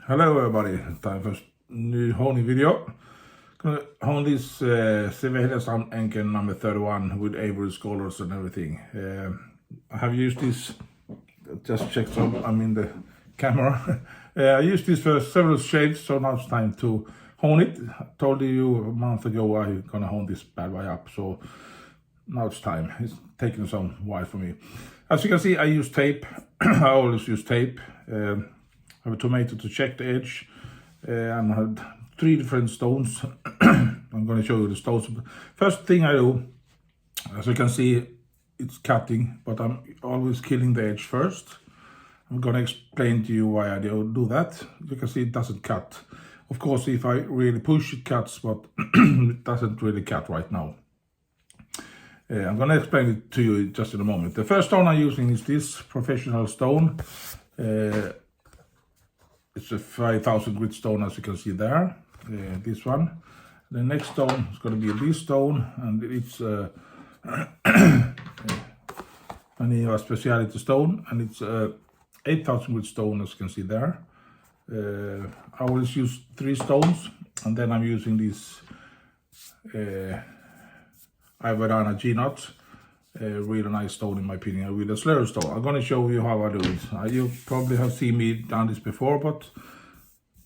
Hello everybody, time for new honing video. Gonna hone this CV Heljestrand MK No31 with Aiwadani scholars and everything. I have used this, just check some, I'm in the camera. I used this for several shapes, so now it's time to hone it. I told you a month ago I'm gonna hone this bad boy up, so now it's time. It's taking some while for me. As you can see, I use tape. I always use tape. I have a tomato to check the edge, and I have 3 different stones. I'm going to show you the stones. First thing I do, as you can see, it's cutting, but I'm always killing the edge first. I'm going to explain to you why I do that. You can see it doesn't cut. Of course, if I really push, it cuts, but it doesn't really cut right now. I'm going to explain it to you just in a moment. The first stone I'm using is this professional stone. It's a 5,000 grit stone, as you can see there. This one. The next stone is going to be this stone, and it's Naniwa specialty stone, and it's 8,000 grit stone, as you can see there. I always use 3 stones, and then I'm using this Aiwadani jnat. Really nice stone in my opinion, with a slurry stone. I'm going to show you how I do it. You probably have seen me done this before, but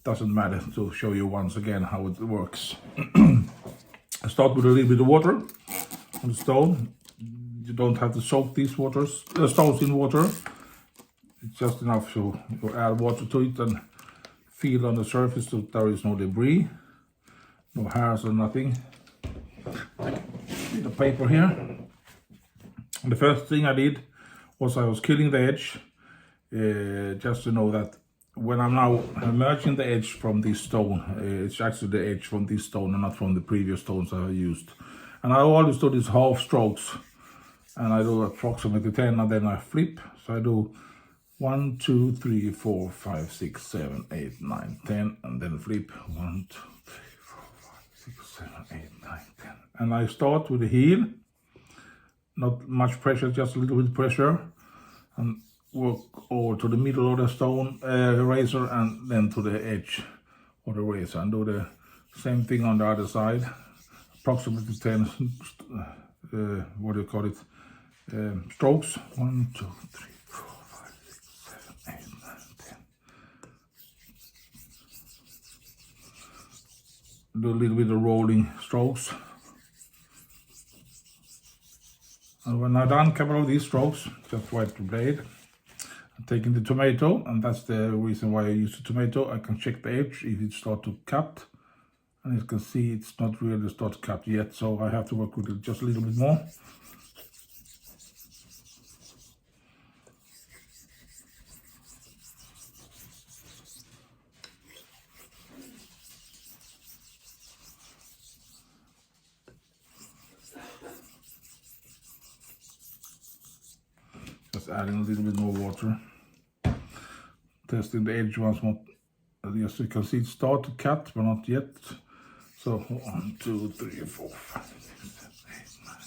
doesn't matter to show you once again how it works. I start with a little bit of water on the stone. You don't have to soak these stones in water. It's just enough to add water to it and feel on the surface so there is no debris, no hairs or nothing. The paper here. And the first thing I did was I was killing the edge, just to know that when I'm now emerging the edge from this stone, it's actually the edge from this stone and not from the previous stones I have used. And I always do these half strokes, and I do approximately 10, and then I flip. So I do 1, 2, 3, 4, 5, 6, 7, 8, 9, 10, and then flip 1, 2, 3, 4, 5, 6, 7, 8, 9, 10. And I start with the heel. Not much pressure, just a little bit of pressure, and work over to the middle of the stone razor, and then to the edge of the razor, and do the same thing on the other side. Approximately 10 strokes. 1, 2, 3, 4, 5, 6, 7, 8, 9, 10. Do a little bit of rolling strokes. And when I'm done a couple of these strokes, just wipe the blade. I'm taking the tomato, and that's the reason why I use the tomato. I can check the edge if it starts to cut. And as you can see, it's not really started to cut yet, so I have to work with it just a little bit more. Just adding a little bit more water. Testing the edge once more. As you can see, it starts to cut, but not yet. So 1, 2, 3, 4, 5, 6, 7, 8, 9,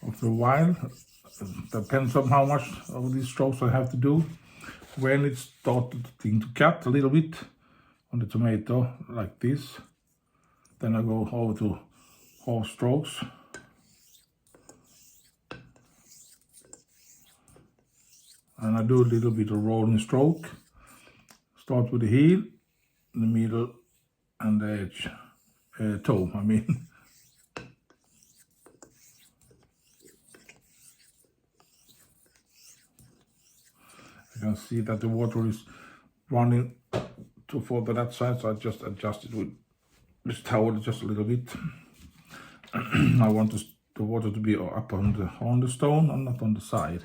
10. After a while, depends on how much of these strokes I have to do. When it started to cut a little bit on the tomato, like this, then I go over to half strokes. And I do a little bit of rolling stroke. Start with the heel, the middle, and the edge, toe, I mean. You can see that the water is running too far to that side, so I just adjust it with this towel just a little bit. I want the water to be up on the stone and not on the side.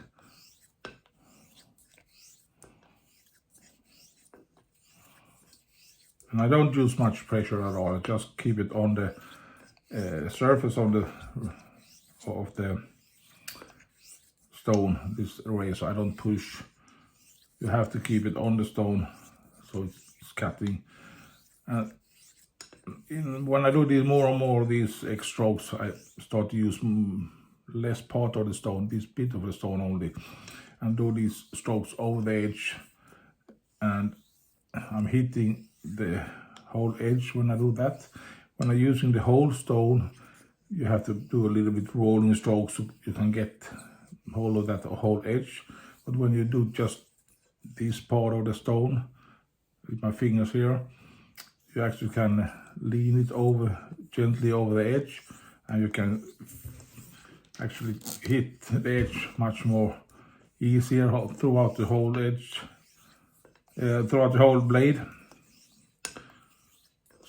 And I don't use much pressure at all. I just keep it on the surface of the stone, this razor. I don't push. You have to keep it on the stone so it's cutting. when I do these more and more of these X strokes, I start to use less part of the stone, this bit of the stone only, and do these strokes over the edge, and I'm hitting the whole edge when I do that. When I'm using the whole stone, you have to do a little bit rolling strokes so you can get hold of that whole edge. But when you do just this part of the stone with my fingers here, you actually can lean it over gently over the edge, and you can actually hit the edge much more easier throughout the whole edge, throughout the whole blade.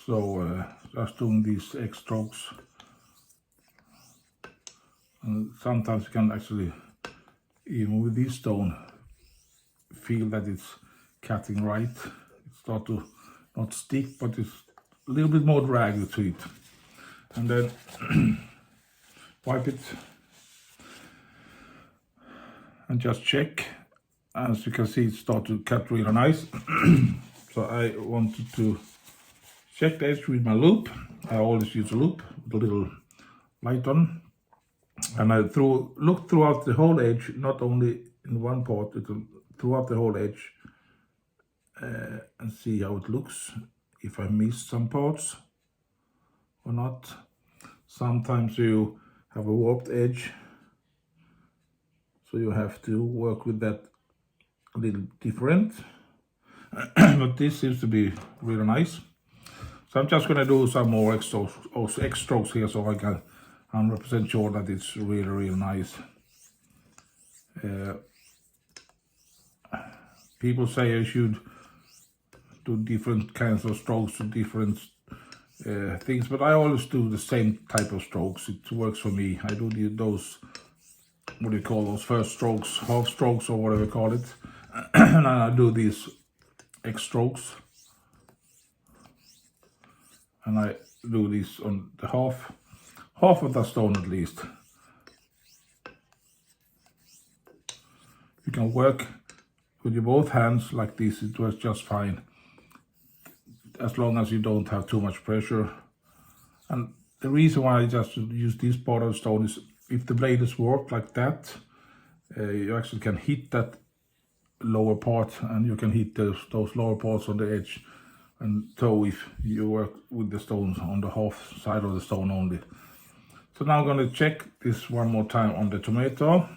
So just doing these X strokes, and sometimes you can actually, even with this stone, feel that it's cutting right. It starts to not stick, but it's a little bit more drag to it. And then wipe it and just check. As you can see, it starts to cut really nice. So I wanted to check the edge with my loop. I always use a loop with a little light on. And I look throughout the whole edge, not only in one part, throughout the whole edge, and see how it looks, if I miss some parts or not. Sometimes you have a warped edge, so you have to work with that a little different. But this seems to be really nice. So I'm just gonna do some more X strokes here, so I can 100% sure that it's really nice. People say I should do different kinds of strokes to different things, but I always do the same type of strokes. It works for me. I do those, what do you call those, first strokes, half strokes, or whatever you call it. And I do these X strokes, and I do this on the half of the stone at least. You can work with your both hands like this. It works just fine, as long as you don't have too much pressure. And the reason why I just use this part of the stone is if the blade is warped like that, you actually can hit that lower part, and you can hit those lower parts on the edge. And so if you work with the stones on the half side of the stone only. So now I'm going to check this one more time on the tomato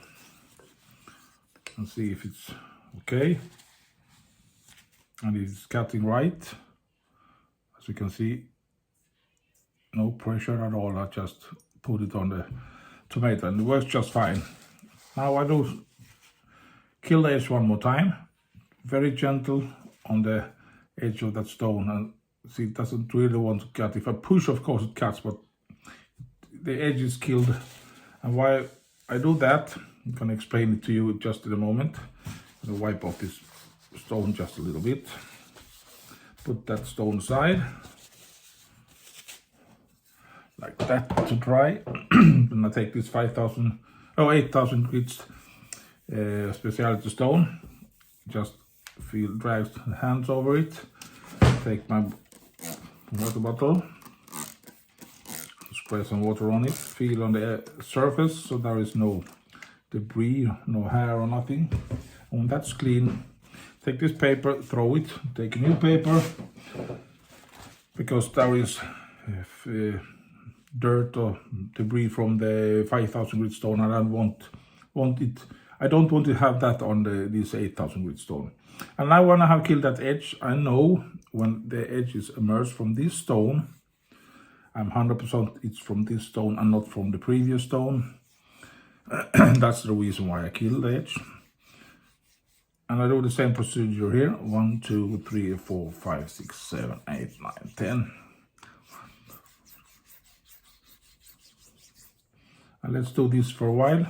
and see if it's okay and it's cutting right. As you can see, no pressure at all. I just put it on the tomato and it works just fine. Now I do kill the edge one more time, very gentle on the edge of that stone, and see, it doesn't really want to cut. If I push, of course it cuts, but the edge is killed. And why I do that, I'm going to explain it to you just in a moment. I'm going to wipe off this stone just a little bit. Put that stone aside, like that, to dry. Then I take this 8,000 grits specialty stone, just drag hands over it, take my water bottle, spray some water on it, feel on the surface so there is no debris, no hair or nothing. When that's clean, take this paper, throw it, take a new paper, because there is dirt or debris from the 5,000 grit stone, and I don't want to have that on this 8,000 grit stone. And now when I have killed that edge, I know when the edge is emerged from this stone, I'm 100% it's from this stone and not from the previous stone. That's the reason why I kill the edge. And I do the same procedure here. 1, 2, 3, 4, 5, 6, 7, 8, 9, 10. And let's do this for a while.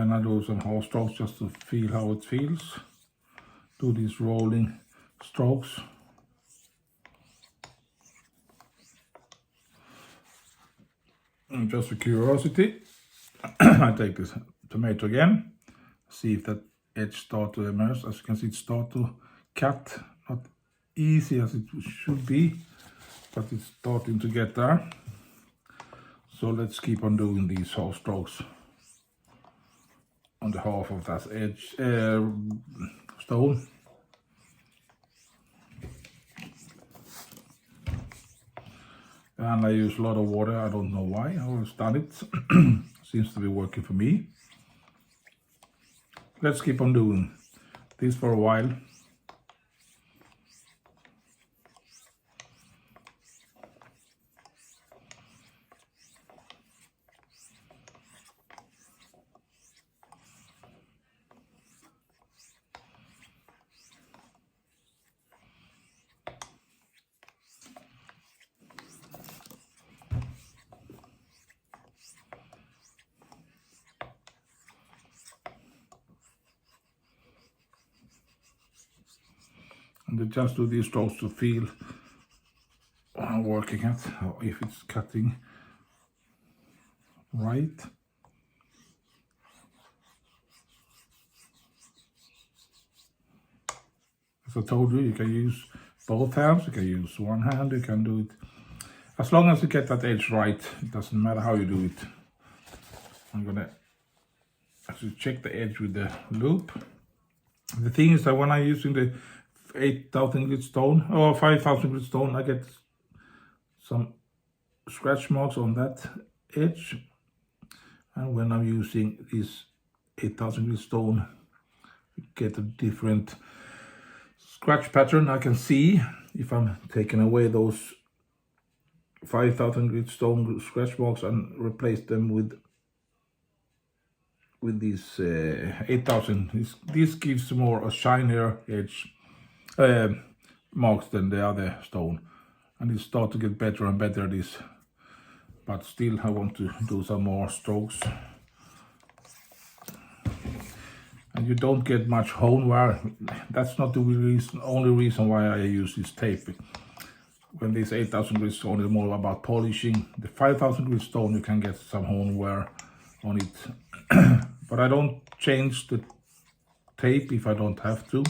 Then I do some horse strokes just to feel how it feels. Do these rolling strokes. And just for curiosity, I take this tomato again, see if that edge start to emerge. As you can see, it start to cut, not easy as it should be, but it's starting to get there. So let's keep on doing these horse strokes on the half of that edge stone. And I use a lot of water. I don't know why. I always done it. Seems to be working for me. Let's keep on doing this for a while. And just do these strokes to feel what I'm working at, or if it's cutting right. As I told you, you can use both hands, you can use one hand, you can do it. As long as you get that edge right, it doesn't matter how you do it. I'm gonna actually check the edge with the loop. The thing is that when I'm using the 8,000 grit stone or 5,000 grit stone, I get some scratch marks on that edge. And when I'm using this 8,000 grit stone, you get a different scratch pattern. I can see if I'm taking away those 5,000 grit stone scratch marks and replace them with these 8,000. This gives more a shinier edge marks than the other stone, and it starts to get better and better this. But still, I want to do some more strokes. And you don't get much hone wear. That's not the only reason why I use this tape. When this 8,000 grit stone is more about polishing. The 5,000 grit stone, you can get some hone wear on it. But I don't change the tape if I don't have to.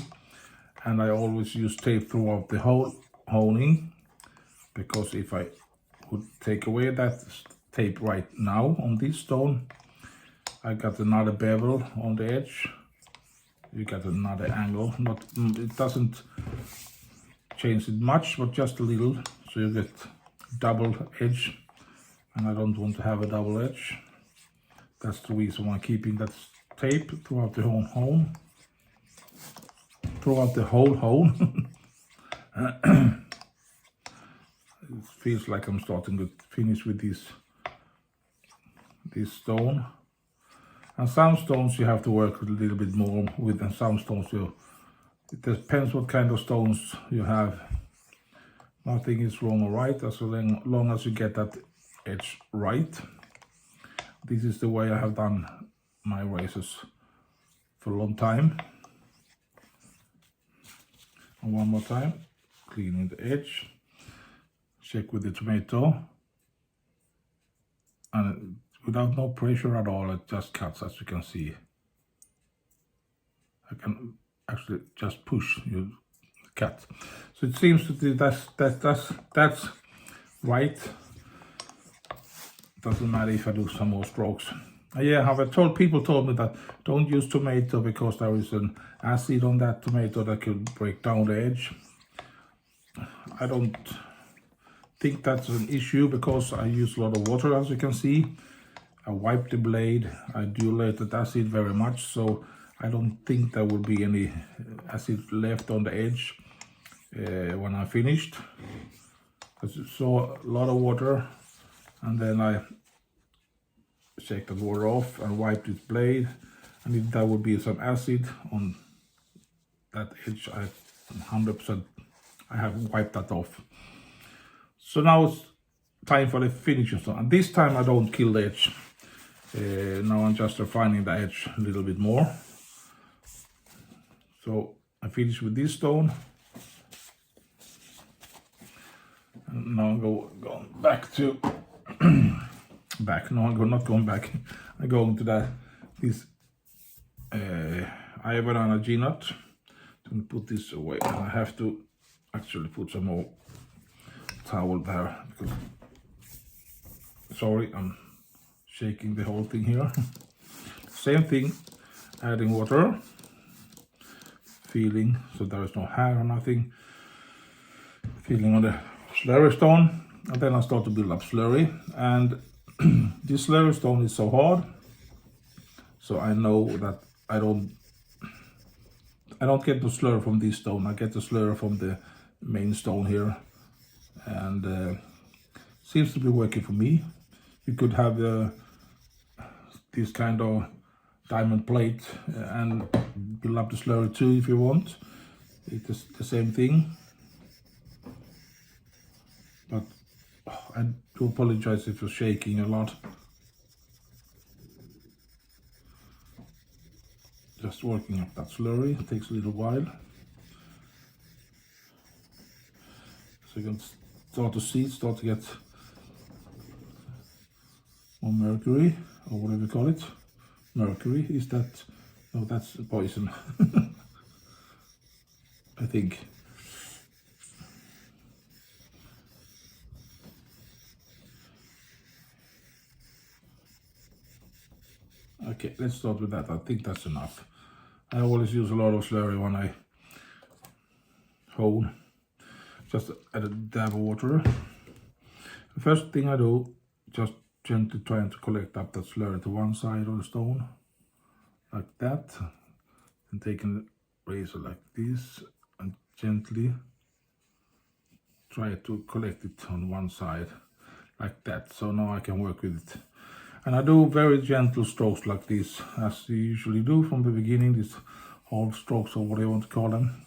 And I always use tape throughout the whole honing, because if I would take away that tape right now on this stone, I got another bevel on the edge. You got another angle. It doesn't change it much, but just a little, so you get double edge, and I don't want to have a double edge. That's the reason why I'm keeping that tape throughout the whole hole. Throughout the whole hole. It feels like I'm starting to finish with this stone. And some stones you have to work a little bit more with, and some stones it depends what kind of stones you have. Nothing is wrong or right as long as you get that edge right. This is the way I have done my razors for a long time. And one more time, cleaning the edge, check with the tomato, and without no pressure at all, it just cuts, as you can see. I can actually just push, you cut. So it seems to be that's right. Doesn't matter if I do some more strokes. Yeah, people told me that don't use tomato because there is an acid on that tomato that could break down the edge. I don't think that's an issue because I use a lot of water, as you can see. I wipe the blade, I diluted acid very much, so I don't think there will be any acid left on the edge when I finished. So a lot of water, and then I shake the water off and wipe this blade, and if there would be some acid on that edge, I 100% I have wiped that off. So now it's time for the finishing stone, and this time I don't kill the edge. Now I'm just refining the edge a little bit more. So I finish with this stone. And now I'm going back to no, I'm not going back. I'm going to this Aiwadani jnat. I'm gonna put this away, and I have to actually put some more towel there because, sorry, I'm shaking the whole thing here. Same thing, adding water, feeling so there is no hair or nothing, feeling on the slurry stone, and then I start to build up slurry. And this slurry stone is so hard, so I know that I don't get the slurry from this stone. I get the slurry from the main stone here, and seems to be working for me. You could have this kind of diamond plate and build up the slurry too if you want. It's the same thing. But I do apologize if you're shaking a lot. Just working up that slurry, it takes a little while. So you can start to get more mercury, or whatever you call it. Mercury, is that? No, that's poison. I think. Okay, let's start with that. I think that's enough. I always use a lot of slurry when I hone. Just add a dab of water. The first thing I do, just gently trying to collect up that slurry to one side of the stone, like that, and taking the razor like this and gently try to collect it on one side like that. So now I can work with it. And I do very gentle strokes like this, as you usually do from the beginning, these half strokes or whatever you want to call them.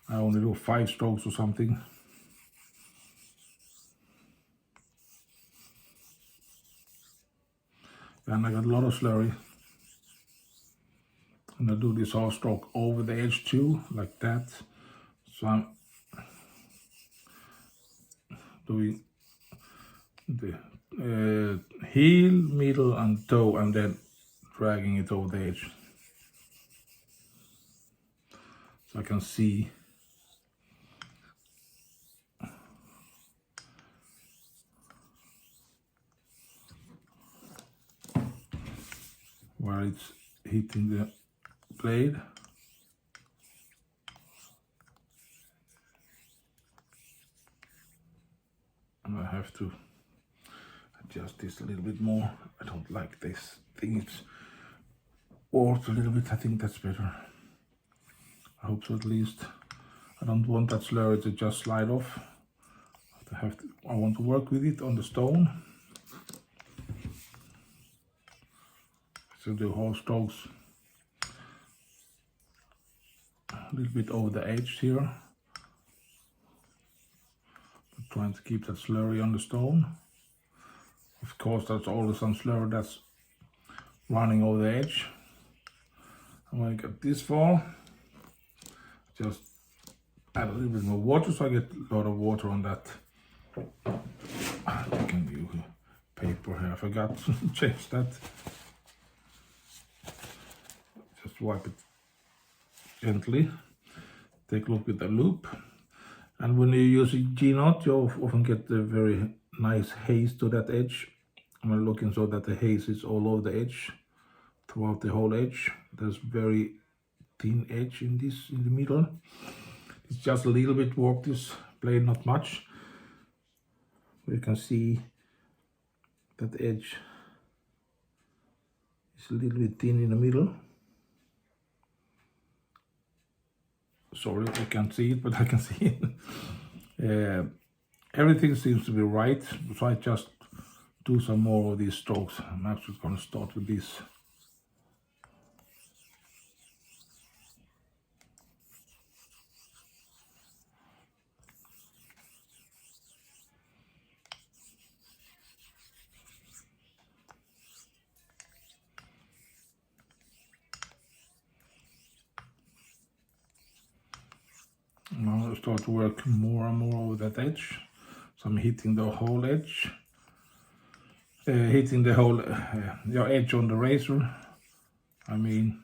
I only do 5 strokes or something. And I got a lot of slurry. And I do this half stroke over the edge too, like that. So I'm doing the heel, middle and toe, and then dragging it over the edge. So I can see where it's hitting the blade. And I have to adjust this a little bit more. I don't like this thing, it's warped a little bit. I think that's better. I hope so, at least. I don't want that slurry to just slide off. I want to work with it on the stone. So do half strokes a little bit over the edge here. Trying to keep that slurry on the stone. Of course, there's always some slurry that's running over the edge. And when I get this far, just add a little bit more water, so I get a lot of water on that. I can use paper here, I forgot to change that. Just wipe it gently. Take a look with the loop. And when you use a jnat, you often get a very nice haze to that edge. I'm looking so that the haze is all over the edge, throughout the whole edge. There's very thin edge in the middle. It's just a little bit warped, this blade, not much. You can see that edge is a little bit thin in the middle. Sorry, I can't see it, but I can see it. Everything seems to be right, so I just do some more of these strokes. I'm actually going to start with this. going to start to work more and more over that edge. So I'm hitting the whole edge, hitting the whole edge on the razor. I mean,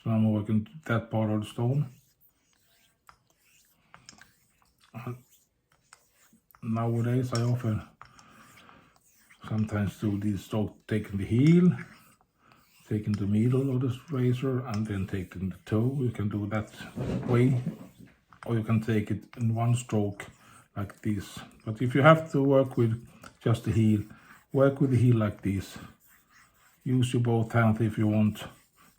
so I'm working that part of the stone. Nowadays I often sometimes do this stroke, taking the heel, taking the middle of the razor, and then taking the toe. You can do that way, or you can take it in one stroke like this. But if you have to work with just the heel, work with the heel like this. Use your both hands if you want.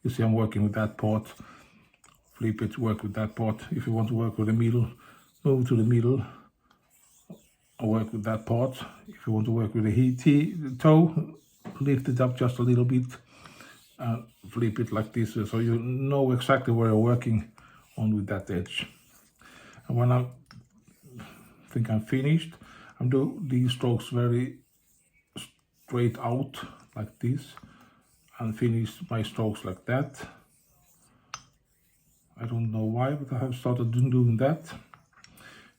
You see I'm working with that part. Flip it, work with that part. If you want to work with the middle, move to the middle. Or work with that part. If you want to work with the toe, lift it up just a little bit and flip it like this, so you know exactly where you're working on with that edge. And when I think I'm finished, I'm doing these strokes very straight out like this and finish my strokes like that. I don't know why, but I have started doing that.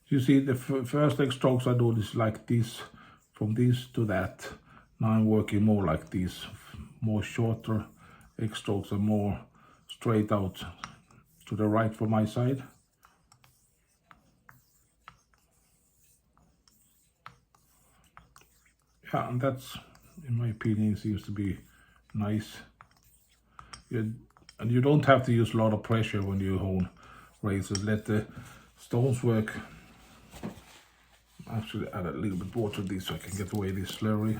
You see, the first leg strokes I do is like this, from this to that. Now I'm working more like this, more shorter leg strokes and more straight out to the right for my side. Yeah, and that's, in my opinion, seems to be nice. And you don't have to use a lot of pressure when you hone razors. Let the stones work. Actually add a little bit water to this so I can get away this slurry.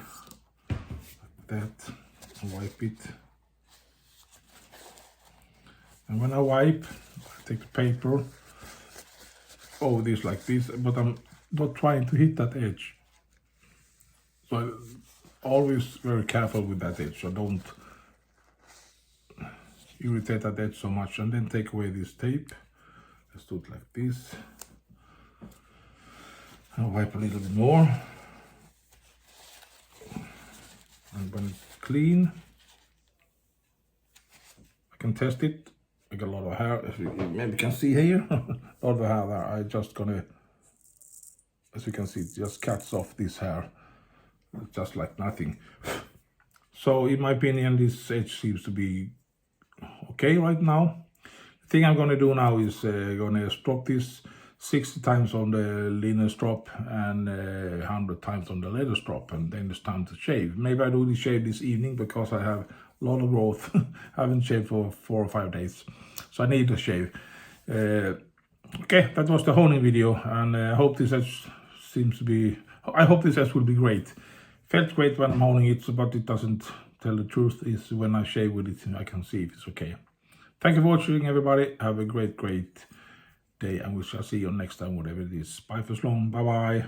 Like that. And wipe it. And when I wipe, I take the paper over this like this, but I'm not trying to hit that edge. So I'm always very careful with that edge, so don't irritate that edge so much. And then take away this tape. Let's do it like this. I'll wipe a little bit more. And when it's clean, I can test it. I got a lot of hair, as you maybe can see here. A lot of hair there. I just gonna, as you can see, it just cuts off this hair, just like nothing. So in my opinion, this edge seems to be okay right now. The thing I'm gonna do now is gonna strop this 60 times on the linen strop and 100 times on the leather strop, and then it's time to shave. Maybe I do the shave this evening because I have a lot of growth. I haven't shaved for 4 or 5 days, so I need to shave. Okay, that was the honing video, and I hope this edge seems to be, I hope this edge will be great. Felt great when I'm honing it, but it doesn't tell the truth. Is when I shave with it, I can see if it's okay. Thank you for watching, everybody. Have a great day, and we shall see you next time, whatever it is. Bye for long. Bye bye.